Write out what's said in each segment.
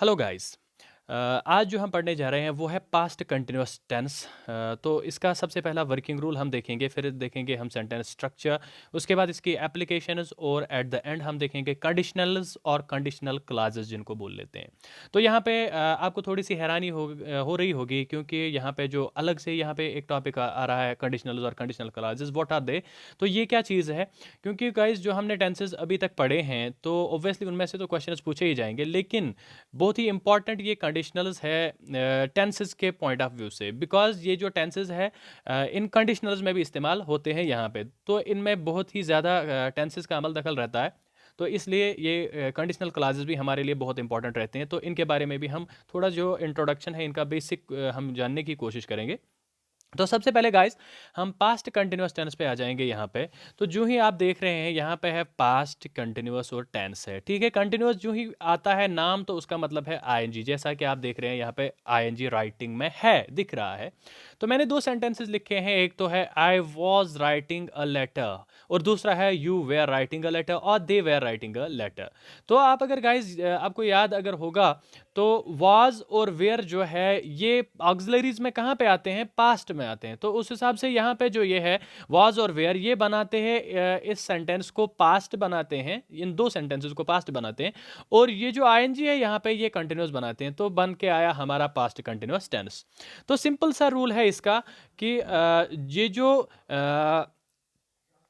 Hello guys. आज जो हम पढ़ने जा रहे हैं वो है पास्ट कंटिन्यूअस टेंस। तो इसका सबसे पहला वर्किंग रूल हम देखेंगे, फिर देखेंगे हम सेंटेंस स्ट्रक्चर, उसके बाद इसकी एप्लीकेशंस और एट द एंड हम देखेंगे कंडीशनल्स और कंडीशनल क्लाजेस जिनको बोल लेते हैं। तो यहाँ पे आपको थोड़ी सी हैरानी हो रही होगी क्योंकि यहाँ पे जो अलग से यहाँ पे एक टॉपिक आ रहा है कंडीशनल्स और conditional clauses, what are they. तो ये क्या चीज़ है? क्योंकि गाइस जो हमने टेंसेस अभी तक पढ़े हैं तो ऑब्वियसली उनमें से तो क्वेश्चंस पूछे ही जाएंगे, लेकिन बहुत ही इंपॉर्टेंट ये कंडीशनल्स है टेंसेस के पॉइंट ऑफ व्यू से, बिकॉज ये जो टेंसेस है इन कंडीशनल्स में भी इस्तेमाल होते हैं यहाँ पे। तो इनमें बहुत ही ज़्यादा टेंसेस का अमल दखल रहता है। तो इसलिए ये कंडीशनल क्लासेस भी हमारे लिए बहुत इंपॉर्टेंट रहते हैं। तो इनके बारे में भी हम थोड़ा जो इंट्रोडक्शन है इनका बेसिक हम जानने की कोशिश करेंगे। तो सबसे पहले गाइस हम पास्ट कंटिन्यूअस टेंस पे आ जाएंगे यहाँ पे। तो जो ही आप देख रहे हैं यहाँ पे है पास्ट कंटिन्यूअस और टेंस है, ठीक है। कंटिन्यूअस जो ही आता है नाम तो उसका मतलब है आईएनजी, जैसा कि आप देख रहे हैं यहाँ पे आईएनजी राइटिंग में है, दिख रहा है। तो मैंने दो सेंटेंसेस लिखे हैं, एक तो है I was writing a letter और दूसरा है you were writing a letter और they were writing a letter. तो आप अगर गाइज आपको याद अगर होगा तो वाज और वेयर जो है ये ऑक्सिलरीज में कहाँ पे आते हैं? पास्ट में आते हैं। तो उस हिसाब से यहाँ पे जो ये है वाज और वेयर ये बनाते हैं इस सेंटेंस को पास्ट बनाते हैं, इन दो सेंटेंसेस को पास्ट बनाते हैं। और ये जो आईएनजी है यहाँ पे ये कंटिन्यूस बनाते हैं, तो बन के आया हमारा पास्ट कंटिन्यूस टेंस। तो सिंपल सा रूल है इसका कि ये जो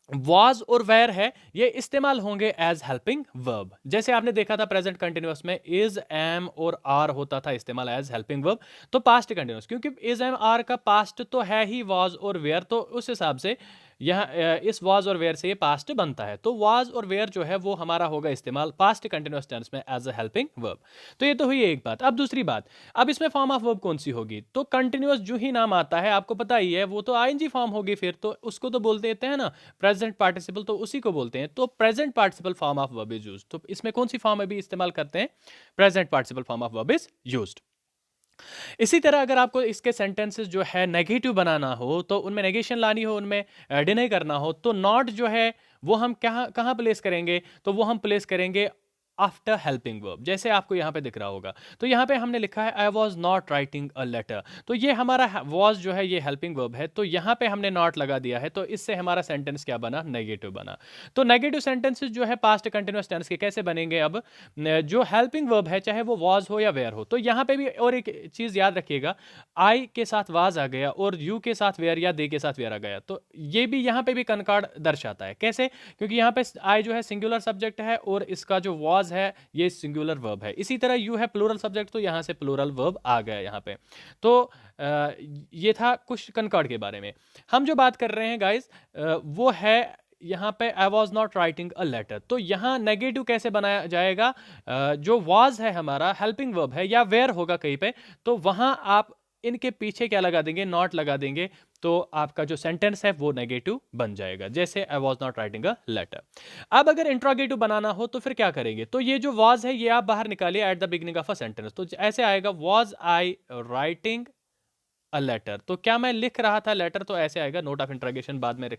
वाज और वेयर है ये इस्तेमाल होंगे एज हेल्पिंग वर्ब। जैसे आपने देखा था प्रेजेंट कंटिन्यूअस में इज एम और आर होता था इस्तेमाल एज हेल्पिंग वर्ब। तो पास्ट कंटिन्यूअस क्योंकि इज एम आर का पास्ट तो है ही वाज और वेयर, तो उस हिसाब से यहाँ इस वाज और वेयर से ये पास्ट बनता है। तो वाज और वेयर जो है वो हमारा होगा इस्तेमाल पास्ट कंटिन्यूअस टेंस में एज अ हेल्पिंग वर्ब। तो ये तो हुई एक बात। अब दूसरी बात, अब इसमें फॉर्म ऑफ वर्ब कौन सी होगी? तो कंटिन्यूअस जो ही नाम आता है आपको पता ही है वो तो आईएनजी फॉर्म होगी, फिर तो उसको तो बोल देते हैं ना प्रेजेंट पार्टिसिपल, तो उसी को बोलते हैं। तो present participle form of verb is used. तो इसमें कौन सी फॉर्म अभी इस्तेमाल करते हैं? Present participle form of verb is used. इसी तरह अगर आपको इसके सेंटेंसेस जो है नेगेटिव बनाना हो, तो उनमें नेगेशन लानी हो, उनमें डिनाई करना हो, तो नॉट जो है वो हम कहाँ कहाँ प्लेस करेंगे? तो वो हम प्लेस करेंगे आफ्टर हेल्पिंग वर्ब, जैसे आपको यहाँ पे दिख रहा होगा। तो यहाँ पे हमने लिखा है I was not writing a letter. तो ये हमारा वॉज जो है ये हेल्पिंग वर्ब है, तो यहाँ पे हमने नॉट लगा दिया है, तो इससे हमारा सेंटेंस क्या बना? नेगेटिव बना। तो नेगेटिव सेंटेंसेस जो है पास्ट कंटिन्यूअस टेंस के कैसे बनेंगे? अब जो हेल्पिंग वर्ब है चाहे वो वॉज हो या वेयर हो, तो यहाँ पे भी और एक चीज याद रखिएगा, आई के साथ वाज आ गया और यू के साथ वेयर या दे के साथ वेयर आ गया, तो ये भी यहाँ पे भी कनकॉर्ड दर्शाता है। कैसे? क्योंकि यहाँ पे आई जो है सिंगुलर सब्जेक्ट है और इसका जो वाज है ये सिंगुलर वर्ब है। इसी तरह यू है प्लूरल सब्जेक्ट, तो यहाँ से प्लूरल वर्ब आ गया यहाँ पे। तो ये था कुछ कनकॉर्ड के बारे में। हम जो बात कर रहे हैं गाइस वो है यहाँ पे I was not writing a letter. तो यहाँ नेगेटिव कैसे बनाया जाएगा? जो वॉज है हमारा हेल्पिंग वर्ब है या वेयर होगा कहीं पे, तो वहां आप इनके पीछे क्या लगा देंगे? नॉट लगा देंगे। तो आपका जो सेंटेंस है वो नेगेटिव बन जाएगा, जैसे I was not writing a letter. अब अगर इंट्रोगेटिव बनाना हो तो फिर क्या करेंगे? तो ये जो वॉज है ये आप बाहर निकालिए at the beginning of a sentence, तो ऐसे आएगा was I writing a letter. तो क्या मैं लिख रहा था लेटर? तो ऐसे आएगा नोट ऑफ इंट्रोगेशन बाद में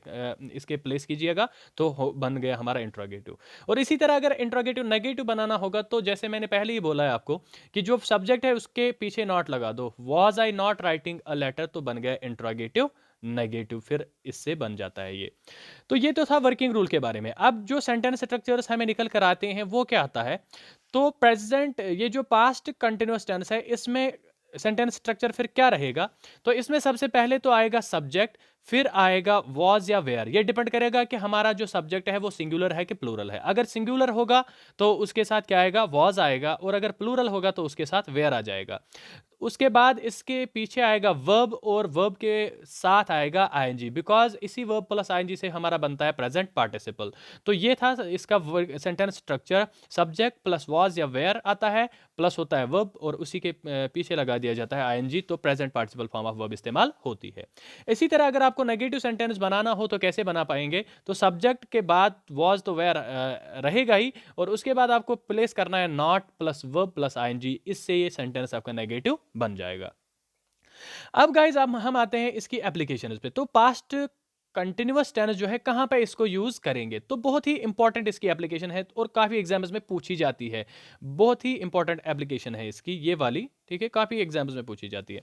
इसके प्लेस कीजिएगा, तो बन गया हमारा इंट्रोगेटिव। और इसी तरह अगर इंट्रोगेटिव नेगेटिव बनाना होगा तो जैसे मैंने पहले ही बोला है आपको कि जो सब्जेक्ट है उसके पीछे नॉट लगा दो, was I not writing a letter, तो बन गया इंट्रोगेटिव नेगेटिव, फिर इससे बन जाता है ये। तो ये तो था वर्किंग रूल के बारे में। अब जो सेंटेंस स्ट्रक्चर्स हमें निकल कर आते हैं वो क्या आता है? तो प्रेजेंट ये जो पास्ट कंटिन्यूअस टेंस है इसमें सेंटेंस स्ट्रक्चर फिर क्या रहेगा? तो इसमें सबसे पहले तो आएगा सब्जेक्ट, फिर आएगा वॉज या वेयर। ये डिपेंड करेगा कि हमारा जो सब्जेक्ट है वो सिंगुलर है कि प्लूरल है। अगर सिंगुलर होगा तो उसके साथ क्या आएगा? वॉज आएगा, और अगर प्लूरल होगा तो उसके साथ वेयर आ जाएगा। उसके बाद इसके पीछे आएगा वर्ब और वर्ब के साथ आएगा आईएनजी, बिकॉज इसी वर्ब प्लस आईएनजी से हमारा बनता है प्रेजेंट पार्टिसिपल। तो ये था इसका sentence structure. Subject plus was या वेयर आता है, प्लस होता है वर्ब और उसी के पीछे लगा दिया जाता है आईएनजी, तो present participle form of verb इस्तेमाल होती है। इसी तरह अगर आपको नेगेटिव सेंटेंस बनाना हो तो कैसे बना पाएंगे? तो सब्जेक्ट के बाद वॉज तो वेयर रहेगा ही, और उसके बाद आपको प्लेस करना है not plus verb plus ING, इससे ये सेंटेंस आपका नेगेटिव बन जाएगा। अब गाइज अब हम आते हैं इसकी एप्लीकेशन पे। तो पास्ट कंटिन्यूअस टेंस जो है कहाँ पे इसको यूज करेंगे, तो बहुत ही इंपॉर्टेंट इसकी एप्लीकेशन है और काफी एग्जाम्स में पूछी जाती है। बहुत ही इंपॉर्टेंट एप्लीकेशन है इसकी ये वाली, ठीक है, काफी एग्जाम्स में पूछी जाती है।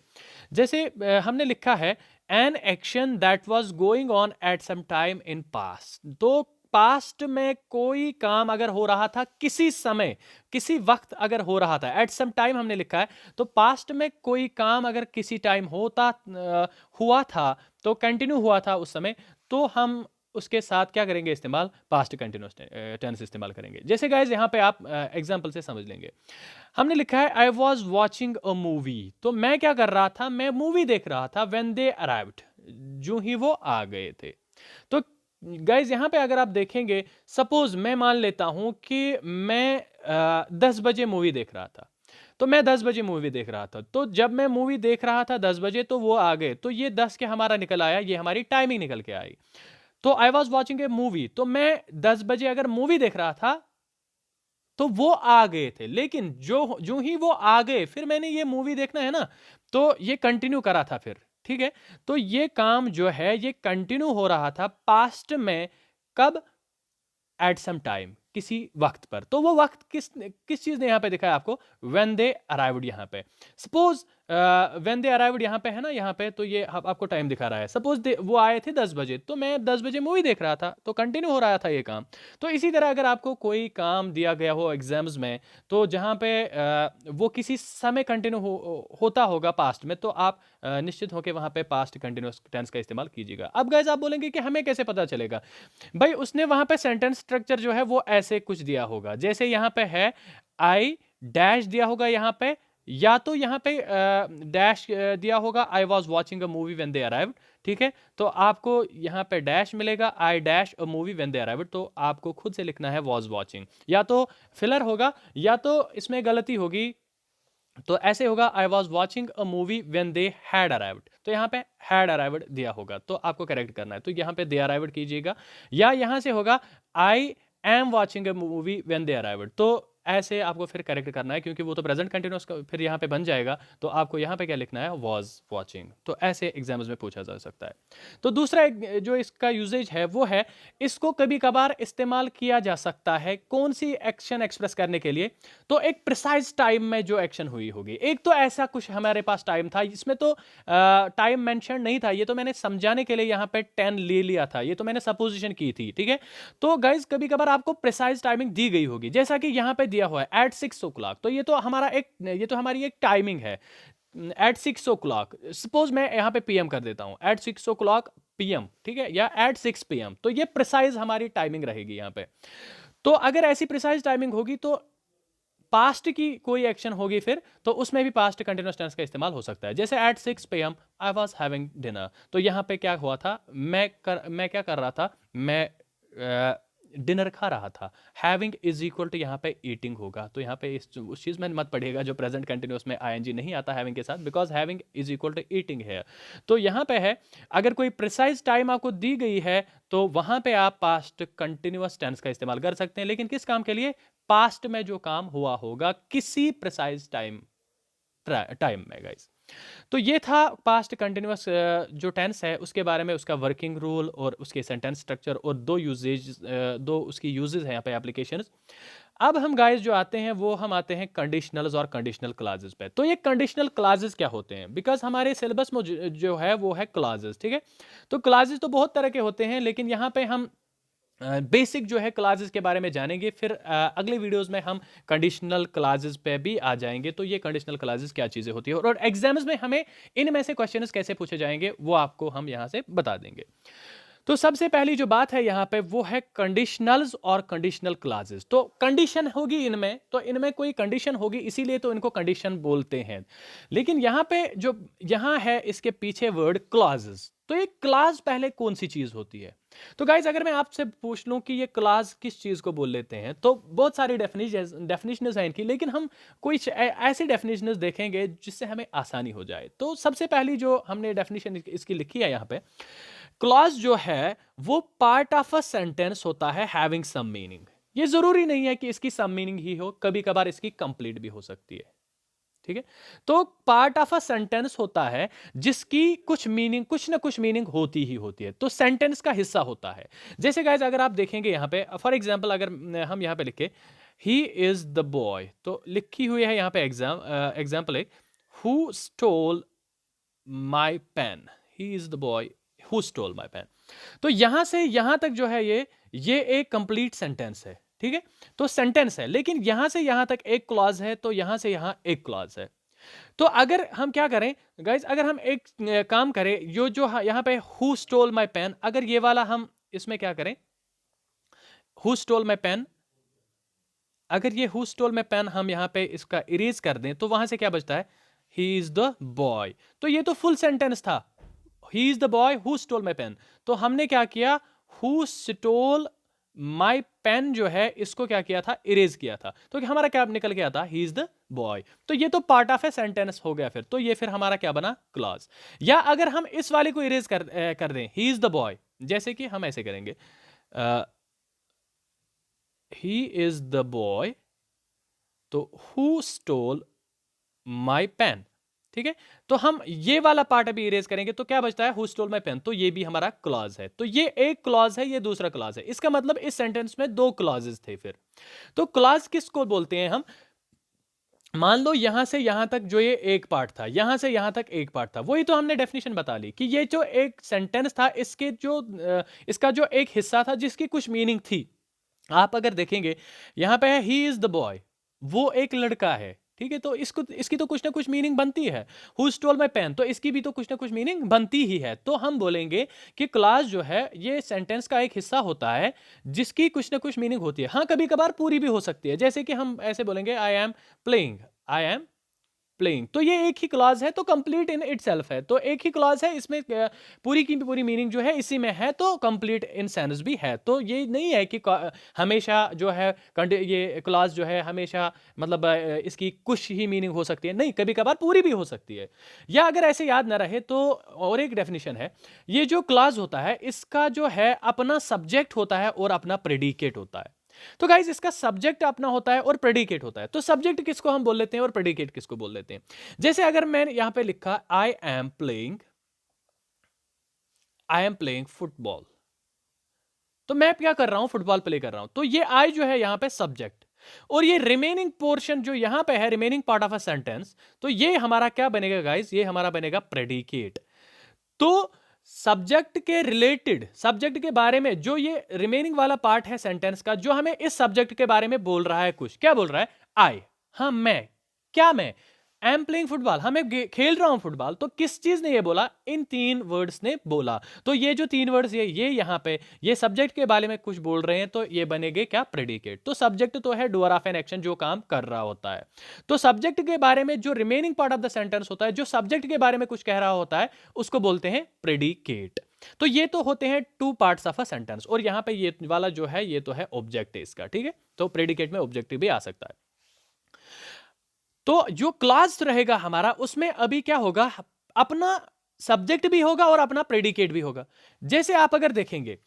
जैसे हमने लिखा है an action that was going on at some time in past, तो पास्ट में कोई काम अगर हो रहा था किसी समय, किसी वक्त अगर हो रहा था, एट सम टाइम हमने लिखा है, तो पास्ट में कोई काम अगर किसी टाइम हुआ था, तो कंटिन्यू हुआ था उस समय, तो हम उसके साथ क्या करेंगे, इस्तेमाल पास्ट कंटिन्यूअस टेंस इस्तेमाल करेंगे। जैसे गाइज यहाँ पे आप एग्जांपल से समझ लेंगे। हमने लिखा है I was watching a movie, तो मैं क्या कर रहा था, मैं मूवी देख रहा था, व्हेन दे अराइव्ड, जो ही वो आ गए थे। तो गाइज यहाँ पे अगर आप देखेंगे, सपोज मैं मान लेता हूं कि मैं 10 बजे मूवी देख रहा था, तो मैं 10 बजे मूवी देख रहा था, तो जब मैं मूवी देख रहा था 10 बजे, तो वो आ गए, तो ये 10 के हमारा निकल आया, ये हमारी टाइमिंग निकल के आई। तो I was watching A movie, तो मैं 10 बजे अगर मूवी देख रहा था, तो वो आ गए थे, लेकिन जो जो ही वो आ गए, फिर मैंने ये मूवी देखना है ना, तो ये कंटिन्यू करा था फिर, ठीक है। तो ये काम जो है ये कंटिन्यू हो रहा था पास्ट में, कब, एट सम टाइम, किसी वक्त पर। तो वो वक्त किस किस चीज ने यहां पे दिखाया आपको, व्हेन दे अराइव्ड। यहां पे सपोज व्हेन दे अराइव्ड यहां पे है ना, यहां पे तो ये आपको टाइम दिखा रहा है। सपोज वो आए थे 10 बजे, तो मैं 10 बजे मूवी देख रहा था, तो कंटिन्यू हो रहा था ये काम। तो इसी तरह अगर आपको कोई काम दिया गया हो एग्जाम्स में, तो जहां पे वो किसी समय कंटिन्यू होता होगा पास्ट में, तो आप निश्चित होकर वहां पे पास्ट कंटिन्यूअस टेंस का इस्तेमाल कीजिएगा। अब गाइस आप बोलेंगे कि हमें कैसे पता चलेगा, भाई उसने वहां पे सेंटेंस स्ट्रक्चर जो है वो ऐसे कुछ दिया होगा, जैसे यहां पे है आई डैश दिया होगा यहाँ पे, या तो यहाँ पे डैश दिया होगा I was watching a movie when they arrived, ठीक है। तो आपको यहाँ पे डैश मिलेगा, I dash a movie when they arrived, तो आपको खुद से लिखना है वॉज वॉचिंग, या तो फिलर होगा या तो इसमें गलती होगी, तो ऐसे होगा I was watching a movie when they had arrived, तो यहाँ पे हैड अराइव्ड दिया होगा, तो आपको करेक्ट करना है, तो यहाँ पे दे अराइव्ड कीजिएगा। या यहाँ से होगा I am watching a movie when they arrived, तो ऐसे आपको फिर करेक्ट करना है, क्योंकि वो तो प्रेजेंट कंटिन्यूअस फिर यहाँ पे बन जाएगा, तो आपको यहाँ पे क्या लिखना है, वॉज वॉचिंग। तो ऐसे एग्जाम्स में पूछा जा सकता है। तो दूसरा जो इसका यूजेज है वो है, इसको कभी कभार इस्तेमाल किया जा सकता है कौन सी एक्शन एक्सप्रेस करने के लिए, तो एक प्रिसाइज टाइम में जो एक्शन हुई होगी। एक तो ऐसा कुछ हमारे पास टाइम था, इसमें तो टाइम मेंशन नहीं था, ये तो मैंने समझाने के लिए यहाँ पे 10 ले लिया था, ये तो मैंने सपोजिशन की थी, ठीक है। तो गाइज कभी कभार आपको प्रिसाइज टाइमिंग दी गई होगी, जैसा कि यहाँ पे दिया हुआ है एट 6 o'clock, तो ये तो हमारी एक टाइमिंग है एट 6 o'clock। सपोज मैं यहाँ पे पीएम कर देता हूँ, एट 6 o'clock पीएम, ठीक है, या एट 6 PM, तो ये प्रिसाइज हमारी टाइमिंग रहेगी यहाँ पे। तो अगर ऐसी प्रिसाइज टाइमिंग होगी, तो पास्ट की कोई एक्शन होगी फिर, तो उसमें भी पास्ट कंटिन्यूअस टेंस का इस्तेमाल हो सकता है। जैसे at 6 PM I was having dinner, तो यहाँ पे क्या हुआ था, मैं क्या कर रहा था, मैं डिनर खा रहा था। हैविंग इज इक्वल टू यहाँ पे ईटिंग होगा, तो यहाँ पे उस चीज़ में मत पढ़िएगा जो प्रेजेंट कंटिन्यूअस में आईएनजी नहीं आता हैविंग के साथ, because having is equal to eating है। तो यहाँ पे है, अगर कोई प्रिसाइज टाइम आपको दी गई है, तो वहां पे आप पास्ट कंटिन्यूअस टेंस का इस्तेमाल कर सकते हैं, लेकिन किस काम के लिए, पास्ट में जो काम हुआ होगा किसी प्रिसाइज टाइम में गाइस। तो ये था पास्ट कंटिन्यूअस जो टेंस है उसके बारे में, उसका वर्किंग रूल और उसके सेंटेंस स्ट्रक्चर, और दो उसकी यूजेस हैं यहाँ पे, एप्लीकेशंस। अब हम गाइस जो आते हैं वो हम आते हैं कंडीशनल्स और कंडीशनल क्लाजेस पे। तो ये कंडीशनल क्लाजेस क्या होते हैं, बिकॉज हमारे सिलेबस में जो है वो है क्लाजेस, ठीक है। तो क्लाजेस तो बहुत तरह के होते हैं, लेकिन यहाँ पे हम बेसिक जो है क्लासेस के बारे में जानेंगे, फिर अगले वीडियोस में हम कंडीशनल क्लासेस पे भी आ जाएंगे। तो ये कंडीशनल क्लासेस क्या चीज़ें होती है, और एग्जाम्स में हमें इनमें से क्वेश्चंस कैसे पूछे जाएंगे वो आपको हम यहाँ से बता देंगे। तो सबसे पहली जो बात है यहाँ पे वो है कंडीशनल्स और कंडीशनल क्लासेस। तो कंडीशन होगी इनमें, तो इनमें कोई कंडीशन होगी, इसीलिए तो इनको कंडीशन बोलते हैं। लेकिन यहाँ पे जो यहाँ है इसके पीछे वर्ड क्लासेस, तो ये क्लास पहले कौन सी चीज होती है। तो गाइज अगर मैं आपसे पूछ लूं कि ये क्लास किस चीज को बोल लेते हैं, तो बहुत सारी डेफिनेशंस हैं इनकी, लेकिन हम कोई ऐसी डेफिनेशंस देखेंगे जिससे हमें आसानी हो जाए। तो सबसे पहली जो हमने डेफिनेशन इसकी लिखी है यहाँ पे, क्लॉज जो है वो पार्ट ऑफ अ सेंटेंस होता है हैविंग सम मीनिंग। ये जरूरी नहीं है कि इसकी सम मीनिंग ही हो, कभी कभार इसकी कंप्लीट भी हो सकती है, ठीक है। तो पार्ट ऑफ अ सेंटेंस होता है जिसकी कुछ ना कुछ मीनिंग होती ही होती है, तो सेंटेंस का हिस्सा होता है। जैसे गाइज अगर आप देखेंगे यहाँ पे फॉर एग्जाम्पल, अगर हम यहाँ पे लिखे ही इज द बॉय, तो लिखी हुई है यहाँ पे एग्जाम्पल एक, who stole my pen, he is the boy who stole my pen. तो यहां से यहां तक जो है ये एक कंप्लीट सेंटेंस है, ठीक है। तो सेंटेंस है, लेकिन यहां से यहां तक एक क्लॉज है, तो यहां से यहां एक क्लॉज है। तो अगर हम क्या करें गाइज, अगर हम एक काम करें, यहां पे हु स्टोल माई पेन, अगर ये वाला हम इसमें क्या करें, हु स्टोल माई पेन, अगर ये हु स्टोल माई पेन हम यहां पे इसका इरेज कर दें, तो वहां से क्या बचता है, ही इज द बॉय। तो ये तो फुल सेंटेंस था, he is the boy who stole my pen. तो हमने क्या किया, हु स्टोल माई पेन जो है इसको क्या किया था, इरेज किया था, तो हमारा क्या निकल गया था, ही इज द बॉय। तो ये तो पार्ट ऑफ ए सेंटेंस हो गया, फिर तो ये फिर हमारा क्या बना, क्लॉज। या अगर हम इस वाले को इरेज कर दें, ही इज द बॉय, जैसे कि हम ऐसे करेंगे, ही इज द बॉय, तो हु स्टोल माई पेन, ठीक है। तो हम ये वाला पार्ट अभी इरेज करेंगे, तो क्या बचता है, हु स्टोल माई पेन, तो ये भी हमारा क्लॉज है। तो ये एक क्लॉज है, ये दूसरा क्लॉज है, इसका मतलब इस सेंटेंस में दो क्लॉजेस थे फिर। तो क्लॉज किसको बोलते हैं हम, मान लो यहां से यहां तक जो ये एक पार्ट था, यहां से यहां तक एक पार्ट था, वही तो हमने डेफिनेशन बता ली कि ये जो एक सेंटेंस था, इसका जो एक हिस्सा था जिसकी कुछ मीनिंग थी। आप अगर देखेंगे यहां पे है ही इज द बॉय, वो एक लड़का है, ठीक है। तो इसकी तो कुछ ना कुछ मीनिंग बनती है। हु स्टोल माई पेन, तो इसकी भी तो कुछ ना कुछ मीनिंग बनती ही है। तो हम बोलेंगे कि क्लास जो है ये सेंटेंस का एक हिस्सा होता है जिसकी कुछ ना कुछ मीनिंग होती है। हाँ, कभी कभार पूरी भी हो सकती है, जैसे कि हम ऐसे बोलेंगे I am playing, I am playing, तो ये एक ही क्लॉज है, तो कंप्लीट इन इटसेल्फ है, तो एक ही क्लॉज है, इसमें पूरी की पूरी मीनिंग जो है इसी में है, तो कंप्लीट इन सेंस भी है। तो ये नहीं है कि हमेशा जो है ये क्लॉज जो है हमेशा मतलब इसकी कुछ ही मीनिंग हो सकती है, नहीं, कभी कभार पूरी भी हो सकती है। या अगर ऐसे याद ना रहे तो और एक डेफिनेशन है, ये जो क्लॉज होता है इसका जो है अपना सब्जेक्ट होता है और अपना प्रेडिकेट होता है। तो गाइज इसका सब्जेक्ट अपना होता है और प्रेडिकेट होता है। तो सब्जेक्ट किसको हम बोल लेते हैं और प्रेडिकेट किसको बोल लेते हैं। जैसे अगर मैंने यहां पे लिखा आई एम प्लेइंग फुटबॉल, तो मैं क्या कर रहा हूं, फुटबॉल प्ले कर रहा हूं, तो ये आई जो है यहां पे सब्जेक्ट, और ये रिमेनिंग पोर्शन जो यहां पे है, remaining part of a sentence, तो ये हमारा क्या बनेगा गाइज, ये हमारा बनेगा प्रेडिकेट। तो सब्जेक्ट के रिलेटेड, सब्जेक्ट के बारे में जो ये रिमेनिंग वाला पार्ट है सेंटेंस का, जो हमें इस सब्जेक्ट के बारे में बोल रहा है, कुछ क्या बोल रहा है, आई, हाँ मैं, क्या मैं एम प्लेइंग फुटबॉल, हाँ मैं खेल रहा हूं फुटबॉल, तो किस चीज ने ये बोला, इन तीन वर्ड्स ने बोला। तो ये जो तीन वर्ड्स ये यहां पे ये सब्जेक्ट के बारे में कुछ बोल रहे हैं, तो ये बनेगे क्या, प्रेडिकेट। तो सब्जेक्ट तो है डूअर ऑफ एन एक्शन, जो काम कर रहा होता है। तो सब्जेक्ट के बारे में जो remaining part of the sentence होता है, जो सब्जेक्ट के बारे में कुछ कह रहा होता है, उसको बोलते हैं प्रेडिकेट। तो ये तो होते हैं two parts of a sentence, और यहां पे ये वाला जो है ये तो है ऑब्जेक्ट है इसका, ठीक है। तो प्रेडिकेट में ऑब्जेक्टिव भी आ सकता है। तो जो क्लॉज रहेगा हमारा, उसमें अभी क्या होगा, अपना सब्जेक्ट भी होगा और अपना प्रेडिकेट भी होगा। जैसे आप अगर देखेंगे,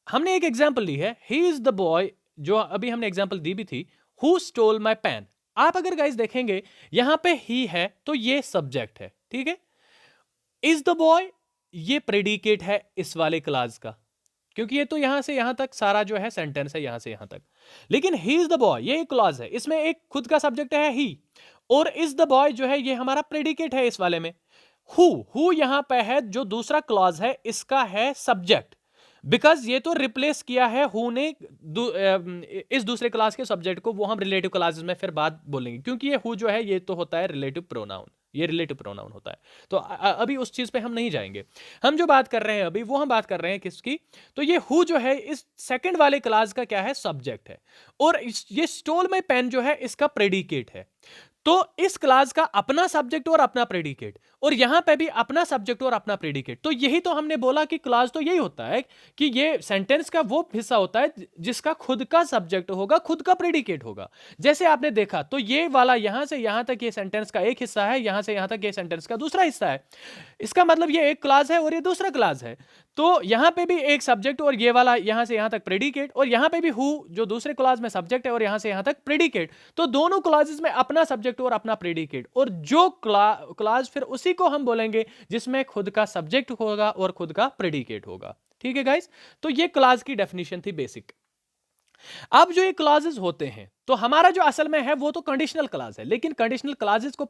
हमने एक एग्जांपल ली है, ही इज द बॉय, जो अभी हमने एग्जांपल दी भी थी, हु स्टोल माई पेन। आप अगर गाइस देखेंगे यहां पे ही है, तो ये सब्जेक्ट है, ठीक है। इज द बॉय, ये प्रेडिकेट है इस वाले क्लॉज का, क्योंकि ये तो यहां से यहां तक सारा जो है सेंटेंस है, यहां से यहां तक। लेकिन ही इज द बॉय, ये एक क्लॉज है, इसमें एक खुद का सब्जेक्ट है ही, और इज द बॉय जो है ये हमारा प्रेडिकेट है इस वाले में। हु यहां पे है, जो दूसरा क्लॉज है इसका है सब्जेक्ट, बिकॉज ये तो रिप्लेस किया है हु ने इस दूसरे क्लास के सब्जेक्ट को, वो हम रिलेटिव क्लासेस में फिर बात बोलेंगे, क्योंकि ये हु जो है ये तो होता है रिलेटिव प्रोनाउन, ये रिलेटिव प्रोनाउन होता है। तो अभी उस चीज पे हम नहीं जाएंगे। हम जो बात कर रहे हैं अभी, वो हम बात कर रहे हैं किसकी, तो ये हु जो है इस सेकंड वाले क्लास का क्या है, सब्जेक्ट है, और ये स्टोल माई पेन जो है इसका प्रेडिकेट है। तो इस क्लास का अपना सब्जेक्ट और अपना प्रेडिकेट, और यहां पे भी अपना सब्जेक्ट और अपना प्रेडिकेट। तो यही तो हमने बोला कि क्लॉज तो यही होता है कि ये सेंटेंस का वो हिस्सा होता है जिसका खुद का सब्जेक्ट होगा, खुद का प्रेडिकेट होगा। जैसे आपने देखा तो ये वाला यहां से यहां तक ये सेंटेंस का एक हिस्सा है, यहां से यहां तक ये सेंटेंस का दूसरा हिस्सा है। इसका मतलब ये एक क्लॉज है और ये दूसरा क्लॉज है। तो यहां पे भी एक सब्जेक्ट और ये वाला यहां से यहां तक प्रेडिकेट, और यहां पे भी हु जो दूसरे क्लॉज में सब्जेक्ट है और यहां से यहां तक प्रेडिकेट। तो दोनों क्लॉजेस में अपना सब्जेक्ट और अपना प्रेडिकेट, और जो क्लॉज फिर उसी को हम बोलेंगे जिसमें खुद का सब्जेक्ट होगा और खुद का प्रेडिकेट होगा। ठीक है गाइस, तो ये क्लॉज की डेफिनेशन थी बेसिक। अब जो ये क्लॉजेस होते हैं, तो हमारा जो असल में है वो तो कंडीशनल क्लॉज है, लेकिन कंडीशनल क्लॉजेस को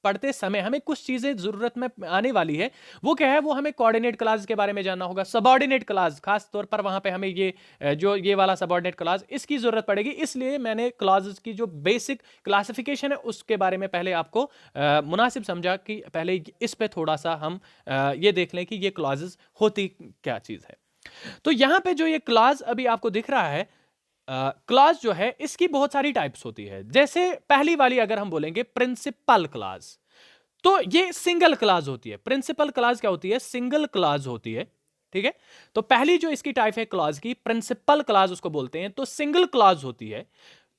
पढ़ते समय हमें कुछ चीजें जरूरत में आने वाली है। वो क्या है? वो हमें कोऑर्डिनेट क्लॉज के बारे में जानना होगा, सबऑर्डिनेट क्लॉज खास तौर पर वहां पे हमें जो ये वाला सबऑर्डिनेट क्लॉज इसकी जरूरत पड़ेगी। इसलिए मैंने क्लॉजेस की जो बेसिक क्लासिफिकेशन है उसके बारे में पहले आपको मुनासिब समझा कि पहले इस पे थोड़ा सा हम ये देख लें कि ये क्लॉजेस होती क्या चीज है। तो यहां पे जो ये क्लॉज अभी आपको दिख रहा है, क्लॉज जो है इसकी बहुत सारी टाइप्स होती है। जैसे पहली वाली अगर हम बोलेंगे प्रिंसिपल क्लॉज, तो ये सिंगल क्लॉज होती है। प्रिंसिपल क्लॉज क्या होती है? सिंगल क्लॉज होती है। ठीक है, तो पहली जो इसकी टाइप है क्लॉज की, प्रिंसिपल क्लॉज उसको बोलते हैं। तो सिंगल क्लॉज होती है,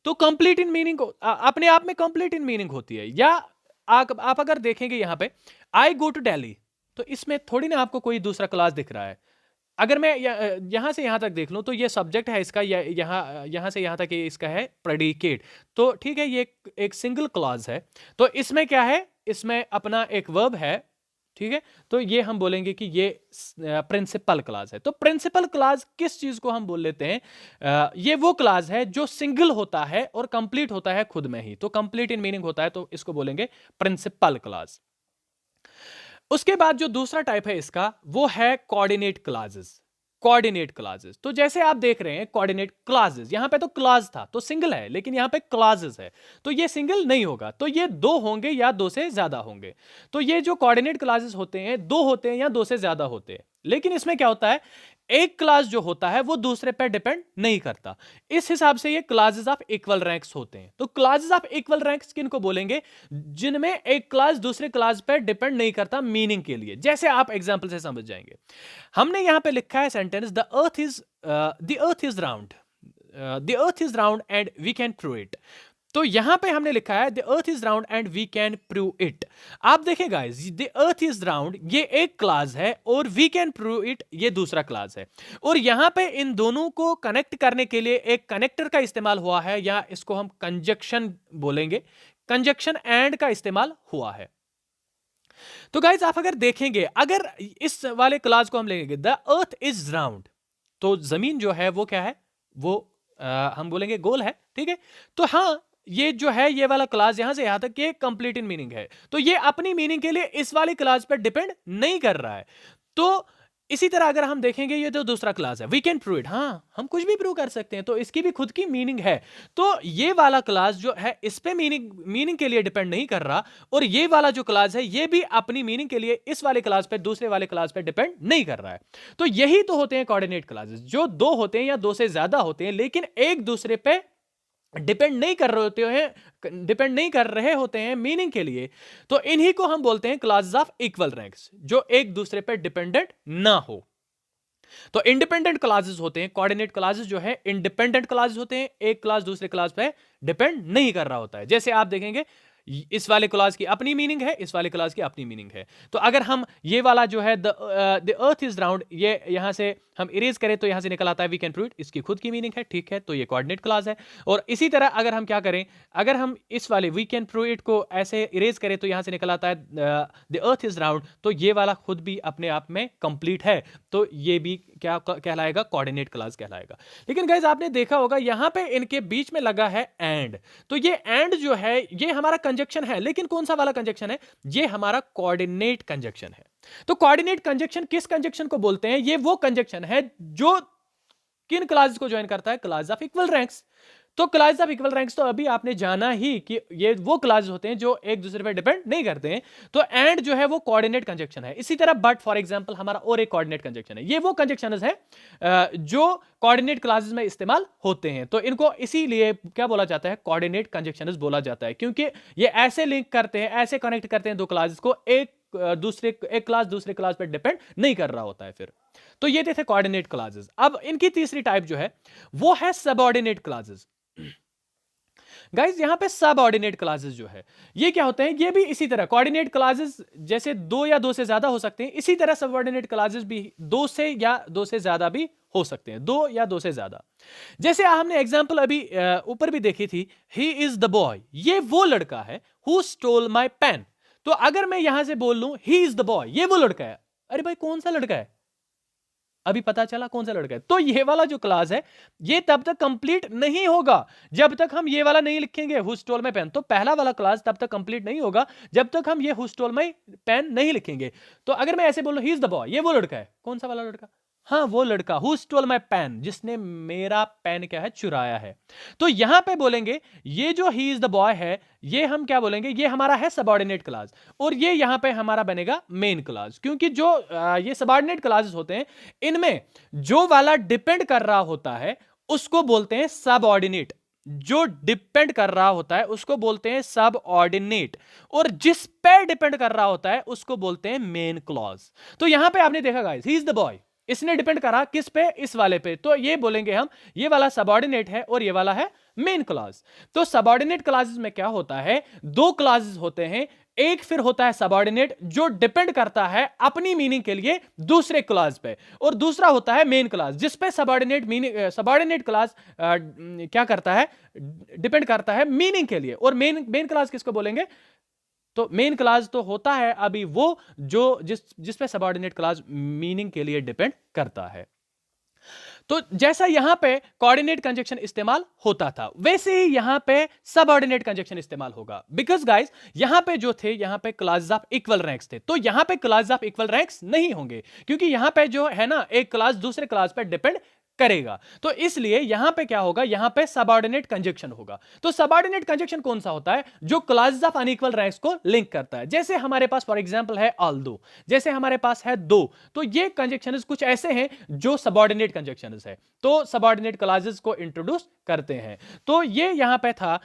तो कंप्लीट इन मीनिंग अपने आप में कंप्लीट इन मीनिंग होती है। या आप अगर देखेंगे यहां पे आई गो टू दिल्ली, तो इसमें थोड़ी ना आपको कोई दूसरा क्लॉज दिख रहा है। अगर मैं यहां से यहां तक देख लूं तो ये सब्जेक्ट है इसका, यहां से यहां तक ये इसका है प्रेडिकेट। तो ठीक है, ये एक सिंगल क्लॉज है। तो इसमें क्या है? इसमें अपना एक वर्ब है। ठीक है, तो ये हम बोलेंगे कि ये प्रिंसिपल क्लॉज है। तो प्रिंसिपल क्लॉज किस चीज को हम बोल लेते हैं? ये वो क्लॉज है जो सिंगल होता है और कंप्लीट होता है खुद में ही। तो कंप्लीट इन मीनिंग होता है, तो इसको बोलेंगे प्रिंसिपल क्लॉज। उसके बाद जो दूसरा टाइप है इसका, वो है कोऑर्डिनेट क्लॉजेस। कोऑर्डिनेट क्लॉजेस, तो जैसे आप देख रहे हैं कोऑर्डिनेट क्लॉजेस, यहां पे तो क्लॉज था तो सिंगल है, लेकिन यहां पे क्लॉजेस है तो ये सिंगल नहीं होगा, तो ये दो होंगे या दो से ज्यादा होंगे। तो ये जो कोऑर्डिनेट क्लॉजेस होते हैं, दो होते हैं या दो से ज्यादा होते हैं। लेकिन इसमें क्या होता है? एक क्लॉज जो होता है वो दूसरे पर डिपेंड नहीं करता। इस हिसाब से ये क्लॉजेस ऑफ इक्वल रैंक्स होते हैं। तो क्लॉजेस ऑफ इक्वल रैंक्स किनको बोलेंगे? जिनमें एक क्लॉज दूसरे क्लॉज पर डिपेंड नहीं करता मीनिंग के लिए। जैसे आप एग्जांपल से समझ जाएंगे। हमने यहां पे लिखा है sentence, the earth is round, the earth is round and we can prove it. तो यहां पे हमने लिखा है the earth is round and we can prove it. आप देखें guys, the earth is round ये एक क्लॉज है और वी कैन प्रूव इट ये दूसरा क्लॉज है। और यहां पे इन दोनों को कनेक्ट करने के लिए एक कनेक्टर का इस्तेमाल हुआ है, या इसको हम कंजक्शन बोलेंगे। कंजक्शन एंड का इस्तेमाल हुआ है। तो गाइस आप अगर देखेंगे, अगर इस वाले क्लॉज को हम लेंगे द अर्थ इज राउंड, तो जमीन जो है वो क्या है? वो हम बोलेंगे गोल है। ठीक है, तो हाँ, ये जो है ये वाला क्लॉज यहां से यहां तक ये कंप्लीट इन मीनिंग है। तो ये अपनी मीनिंग के लिए इस वाले क्लॉज पर डिपेंड नहीं कर रहा है। तो इसी तरह अगर हम देखेंगे, ये तो दूसरा क्लास है, वी कैन प्रूव इट, हाँ हम कुछ भी प्रूव कर सकते हैं, तो इसकी भी खुद की मीनिंग है। तो ये वाला क्लास जो है इस पे मीनिंग के लिए डिपेंड नहीं कर रहा, और ये वाला जो क्लास है ये भी अपनी मीनिंग के लिए इस वाले क्लास पे दूसरे वाले क्लास पे डिपेंड नहीं कर रहा है। तो यही तो होते हैं कोऑर्डिनेट क्लासेस, जो दो होते हैं या दो से ज्यादा होते हैं, लेकिन एक दूसरे पे डिपेंड नहीं कर रहे होते हैं मीनिंग के लिए। तो इन्हीं को हम बोलते हैं क्लासेस ऑफ इक्वल रैंक्स, जो एक दूसरे पे डिपेंडेंट ना हो। तो इंडिपेंडेंट क्लासेस होते हैं, कोऑर्डिनेट क्लासेस जो है इंडिपेंडेंट क्लासेस होते हैं, एक क्लास दूसरे क्लास पे डिपेंड नहीं कर रहा होता है। जैसे आप देखेंगे इस वाले क्लास की अपनी मीनिंग है, इस वाले क्लास की अपनी मीनिंग है। तो अगर हम ये वाला जो है द अर्थ इज राउंड, ये यहां से हम इरेज करें तो यहां से निकल आता है वी कैन प्रूव इट, इसकी खुद की मीनिंग है, ठीक है, तो ये कोऑर्डिनेट क्लास है। और इसी तरह अगर हम क्या करें, अगर हम इस वाले वी कैन प्रूव इट को ऐसे इरेज करें तो यहां से निकल आता है द अर्थ इज राउंड, तो ये वाला खुद भी अपने आप में कंप्लीट है, तो ये भी क्या कहलाएगा? कोऑर्डिनेट क्लास कहलाएगा। लेकिन गाइस आपने देखा होगा यहां पे इनके बीच में लगा है एंड, तो ये एंड जो है ये हमारा कंजक्शन है, लेकिन कौन सा वाला कंजक्शन है? ये हमारा कोऑर्डिनेट कंजक्शन है। तो कोऑर्डिनेट कंजक्शन किस कंजक्शन को बोलते हैं? ये वो कंजक्शन है जो किन क्लासेस को ज्वाइन करता है? Class of equal ranks. तो क्लासेस ऑफ इक्वल रैंक्स तो अभी आपने जाना ही कि ये वो क्लासेस होते हैं जो एक दूसरे पे डिपेंड नहीं करते हैं। तो एंड जो है वो कोऑर्डिनेट कंजक्शन है। इसी तरह बट फॉर एग्जांपल हमारा और एक कोऑर्डिनेट कंजक्शन है। ये वो कंजक्शंस है जो कोऑर्डिनेट क्लासेस में इस्तेमाल होते हैं। तो इनको इसीलिए क्या बोला जाता है, कोऑर्डिनेट कंजक्शंस बोला जाता है, क्योंकि ये ऐसे लिंक करते हैं, ऐसे कनेक्ट करते हैं दो क्लासेस को, एक क्लास दूसरे क्लास पे डिपेंड नहीं कर रहा होता है फिर। तो ये थे कोऑर्डिनेट क्लासेस। अब इनकी तीसरी टाइप जो है वो है सबऑर्डिनेट क्लासेस। गाइस यहां पे सबऑर्डिनेट क्लासेस जो है ये क्या होते हैं, ये भी इसी तरह कोऑर्डिनेट क्लासेस जैसे दो या दो से ज्यादा हो सकते हैं, इसी तरह सबऑर्डिनेट क्लासेस भी दो से या दो से ज्यादा भी हो सकते हैं, दो या दो से ज्यादा। जैसे हमने एग्जांपल अभी ऊपर भी देखी थी, ही इज द बॉय, ये वो लड़का है, हु स्टोल माय पेन। तो अगर मैं यहां से बोल लूं ही इज द बॉय, ये वो लड़का है, अरे भाई कौन सा लड़का है, अभी पता चला कौन सा लड़का है। तो ये वाला जो क्लास है ये तब तक कंप्लीट नहीं होगा जब तक हम ये वाला नहीं लिखेंगे, हु स्टोल माय पेन। तो पहला वाला क्लास तब तक कंप्लीट नहीं होगा जब तक हम ये हु स्टोल माय पेन नहीं लिखेंगे। तो अगर मैं ऐसे बोलूं ही इज द बॉय, ये वो लड़का है, कौन सा वाला लड़का, हाँ वो लड़का, हु स्टोल माय पेन, जिसने मेरा पेन क्या है, चुराया है। तो यहां पे बोलेंगे ये जो ही इज द बॉय है, ये हम क्या बोलेंगे, ये हमारा है सबऑर्डिनेट क्लास, और ये यहां पे हमारा बनेगा मेन क्लास। क्योंकि जो ये सबऑर्डिनेट क्लासेस होते हैं इनमें जो वाला डिपेंड कर रहा होता है उसको बोलते हैं सबऑर्डिनेट, जो डिपेंड कर रहा होता है उसको बोलते हैं सबऑर्डिनेट, और जिस पे डिपेंड कर रहा होता है उसको बोलते हैं मेन क्लॉज। तो यहां पे आपने देखा guys, he is the boy, इसने डिपेंड करा किस पे, इस वाले पे, तो ये बोलेंगे हम ये वाला सबऑर्डिनेट है और ये वाला है मेन क्लॉज। तो सबऑर्डिनेट क्लासेस में क्या होता है, दो क्लॉजेस होते हैं, एक फिर होता है सबऑर्डिनेट जो डिपेंड करता है अपनी मीनिंग के लिए दूसरे क्लॉज पे, और दूसरा होता है मेन क्लॉज जिस पे सबऑर्डिनेट क्लॉज क्या करता है, डिपेंड करता है मीनिंग के लिए। और मेन क्लॉज किसको बोलेंगे, तो मेन क्लास तो होता है अभी वो जो जिस पे सबऑर्डिनेट क्लास मीनिंग के लिए डिपेंड करता है। तो जैसा यहां पे कोऑर्डिनेट कंजक्शन इस्तेमाल होता था वैसे ही यहां पे सबऑर्डिनेट कंजक्शन इस्तेमाल होगा। बिकॉज गाइस यहां पे जो थे, यहां पे क्लासेस ऑफ इक्वल रैंक्स थे, तो यहां पे क्लासेस ऑफ इक्वल रैंक्स नहीं होंगे, क्योंकि यहां पे जो है ना एक क्लास दूसरे क्लास पे डिपेंड करेगा। तो इसलिए यहां पे क्या होगा, यहां पे सबऑर्डिनेट कंजक्शन होगा। तो सबऑर्डिनेट कंजक्शन कौन सा होता है, जो क्लासेस ऑफ अनइक्वल रैंक्स को लिंक करता है। जैसे हमारे पास फॉर एग्जांपल है ऑल्दो, जैसे हमारे पास है दो, तो ये कंजक्शंस कुछ ऐसे हैं जो सबऑर्डिनेट कंजक्शंस है, तो सबऑर्डिनेट क्लासेस को इंट्रोड्यूस करते हैं। तो ये यहां पे था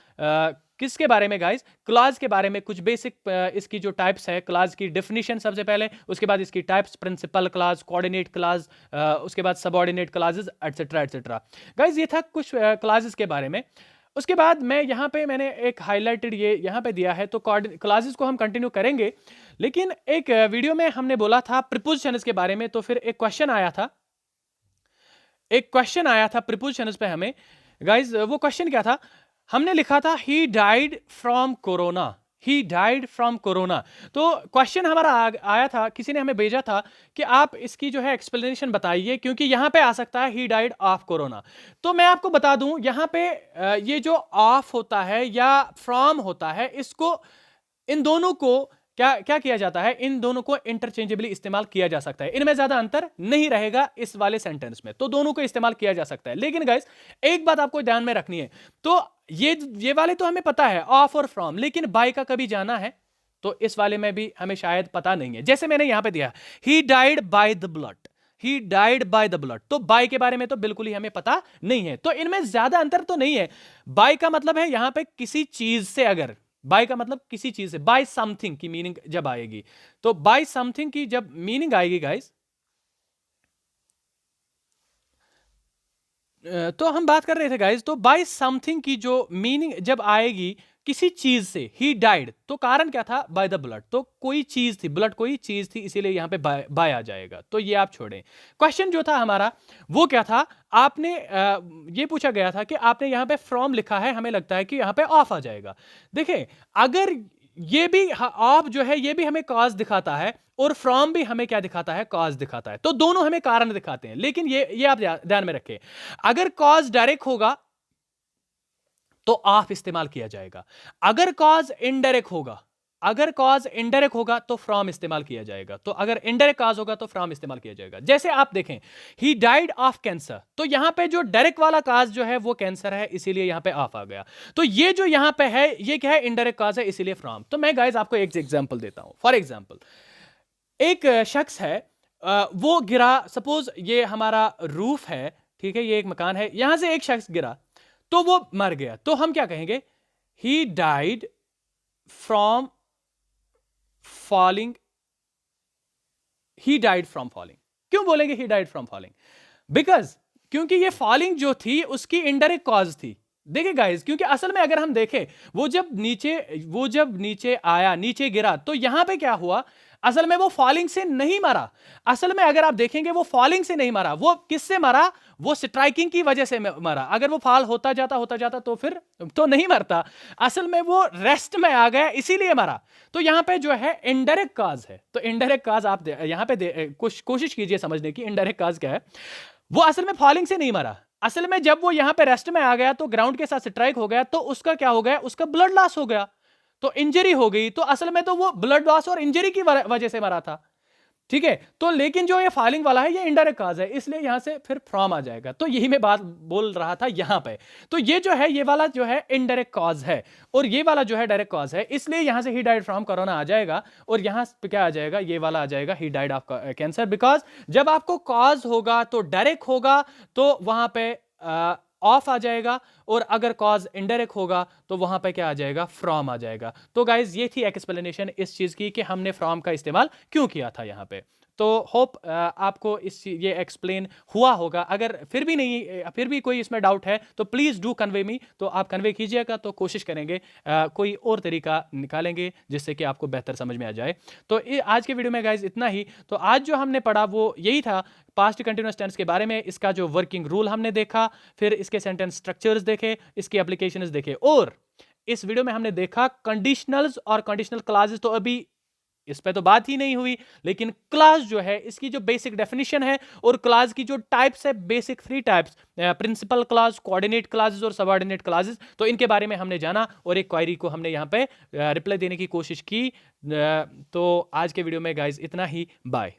किसके बारे में गाइस, क्लास के बारे में, कुछ बेसिक इसकी जो टाइप्स है, क्लास की डेफिनेशन सबसे पहले, उसके बाद इसकी types, principal clause, coordinate clause, उसके बाद subordinate clauses etcetera etcetera. Guys ये था कुछ क्लासेस के बारे में। उसके बाद मैं यहाँ पे मैंने एक हाईलाइटेड ये यहाँ पे दिया है, तो क्लासेस को हम कंटिन्यू करेंगे, लेकिन एक वीडियो में हमने बोला था प्रीपोजिशंस के बारे में, तो फिर एक क्वेश्चन आया था प्रीपोजिशंस पे हमें। गाइस वो क्वेश्चन क्या था, हमने लिखा था he died from corona, he died from corona. तो क्वेश्चन हमारा आया था, किसी ने हमें भेजा था कि आप इसकी जो है एक्सप्लेनेशन बताइए, क्योंकि यहां पे आ सकता है ही डाइड ऑफ कोरोना। तो मैं आपको बता दूं यहां पे ये जो ऑफ होता है या फ्रॉम होता है, इसको इन दोनों को क्या क्या किया जाता है, इन दोनों को इंटरचेंजेबली इस्तेमाल किया जा सकता है, इनमें ज्यादा अंतर नहीं रहेगा इस वाले सेंटेंस में, तो दोनों को इस्तेमाल किया जा सकता है। लेकिन गाइस एक बात आपको ध्यान में रखनी है, तो ये वाले तो हमें पता है ऑफ और फ्रॉम, लेकिन बाय का कभी जाना है तो इस वाले में भी हमें शायद पता नहीं है। जैसे मैंने यहां पे दिया he died by the blood, he died by the blood, तो बाय के बारे में तो बिल्कुल ही हमें पता नहीं है, तो इनमें ज्यादा अंतर तो नहीं है। बाय का मतलब है यहां पे किसी चीज से, अगर बाय का मतलब किसी चीज से, बाय समथिंग की मीनिंग जब आएगी, तो बाय समथिंग की जब मीनिंग आएगी गाइस, तो हम बात कर रहे थे गाइस, तो बाय समथिंग की जो मीनिंग जब आएगी किसी चीज से, ही डाइड, तो कारण क्या था, बाय द ब्लड, तो कोई चीज थी, ब्लड कोई चीज थी, इसीलिए यहां पे बाय आ जाएगा। तो ये आप छोड़ें। क्वेश्चन जो था हमारा वो क्या था, आपने ये पूछा गया था कि आपने यहां पे फ्रॉम लिखा है, हमें लगता है कि यहां पे ऑफ आ जाएगा। देखें अगर ये भी ऑफ जो है ये भी हमें कॉज दिखाता है, और फ्रॉम भी हमें क्या दिखाता है, कॉज दिखाता है, तो दोनों हमें कारण दिखाते हैं। लेकिन ये आप ध्यान में रखें, अगर कॉज डायरेक्ट होगा तो ऑफ इस्तेमाल किया जाएगा, अगर कॉज इनडायरेक्ट होगा अगर कॉज इनडायरेक्ट होगा तो फ्रॉम इस्तेमाल किया जाएगा, तो अगर इनडायरेक्ट कॉज होगा तो फ्रॉम इस्तेमाल किया जाएगा। जैसे आप देखें ही डाइड ऑफ कैंसर, तो यहां पे जो डायरेक्ट वाला कॉज जो है वो कैंसर है, इसीलिए यहां पे ऑफ आ गया। तो ये जो यहां पे है ये क्या है, इनडायरेक्ट कॉज है, इसीलिए फ्रॉम। तो मैं गाइस आपको एक एग्जांपल देता हूं। फॉर एग्जांपल एक शख्स है, वो गिरा, सपोज ये हमारा रूफ है, ठीक है, ये एक मकान है, यहां से एक शख्स गिरा तो वो मर गया, तो हम क्या कहेंगे, he died from falling, he died from falling. क्यों बोलेंगे he died from falling? Because क्योंकि ये फॉलिंग जो थी उसकी इनडायरेक्ट कॉज थी। देखिए गाइस, क्योंकि असल में अगर हम देखें वो जब नीचे आया, नीचे गिरा, तो यहां पे क्या हुआ, असल में वो फॉलिंग से नहीं मरा। असल में अगर आप देखेंगे वो फॉलिंग से नहीं मरा, वो किससे मरा, वो स्ट्राइकिंग की वजह से मरा। अगर वो फॉल होता जाता तो फिर तो नहीं मरता। असल में वो रेस्ट में आ गया, इसीलिए मरा। तो यहां पे जो है इनडायरेक्ट काज है। तो इनडायरेक्ट काज आप यहां पे कोशिश कीजिए समझने की, इनडायरेक्ट काज क्या है। वो असल में फॉलिंग से नहीं मरा, असल में जब वो यहां पे रेस्ट में आ गया तो ग्राउंड के साथ स्ट्राइक हो गया, तो उसका क्या हो गया, उसका ब्लड लॉस हो गया, तो इंजरी हो गई। तो असल में तो वो ब्लड लॉस और इंजरी की वजह से मरा था, ठीक है। तो लेकिन जो ये फॉलिंग वाला है ये इनडायरेक्ट काज है, इसलिए यहां से फिर फ्रॉम आ जाएगा। तो यही मैं बात बोल रहा था यहां पे। तो ये जो है, ये वाला जो है इनडायरेक्ट कॉज है, और ये वाला जो है डायरेक्ट कॉज है, इसलिए यहां से ही डाइड फ्रॉम कोरोना आ जाएगा, और यहां पे क्या आ जाएगा, ये वाला आ जाएगा he died of cancer. Because जब आपको कॉज होगा तो डायरेक्ट होगा, तो वहां पे ऑफ आ जाएगा, और अगर कॉज इनडायरेक्ट होगा तो वहां पे क्या आ जाएगा, फ्रॉम आ जाएगा। तो गाइज ये थी एक्सप्लेनेशन इस चीज की कि हमने फ्रॉम का इस्तेमाल क्यों किया था यहां पे। तो होप आपको ये एक्सप्लेन हुआ होगा। अगर फिर भी नहीं, फिर भी कोई इसमें डाउट है तो प्लीज़ डू कन्वे मी, तो आप कन्वे कीजिएगा, तो कोशिश करेंगे कोई और तरीका निकालेंगे जिससे कि आपको बेहतर समझ में आ जाए। तो आज के वीडियो में गाइज इतना ही। तो आज जो हमने पढ़ा वो यही था, पास्ट कंटिन्यूअस टेंस के बारे में, इसका जो वर्किंग रूल हमने देखा, फिर इसके सेंटेंस स्ट्रक्चर्स देखे, इसकी एप्लीकेशंस देखे, और इस वीडियो में हमने देखा कंडीशनल्स और कंडीशनल क्लॉजेस। तो अभी इस पे तो बात ही नहीं हुई, लेकिन क्लास जो है इसकी जो बेसिक डेफिनेशन है, और क्लास की जो टाइप्स है, basic 3 types, principal clause, coordinate clauses और सबऑर्डिनेट क्लासेस, तो इनके बारे में हमने जाना, और एक क्वेरी को हमने यहाँ पे रिप्लाई देने की कोशिश की। तो आज के वीडियो में गाइज इतना ही, बाय।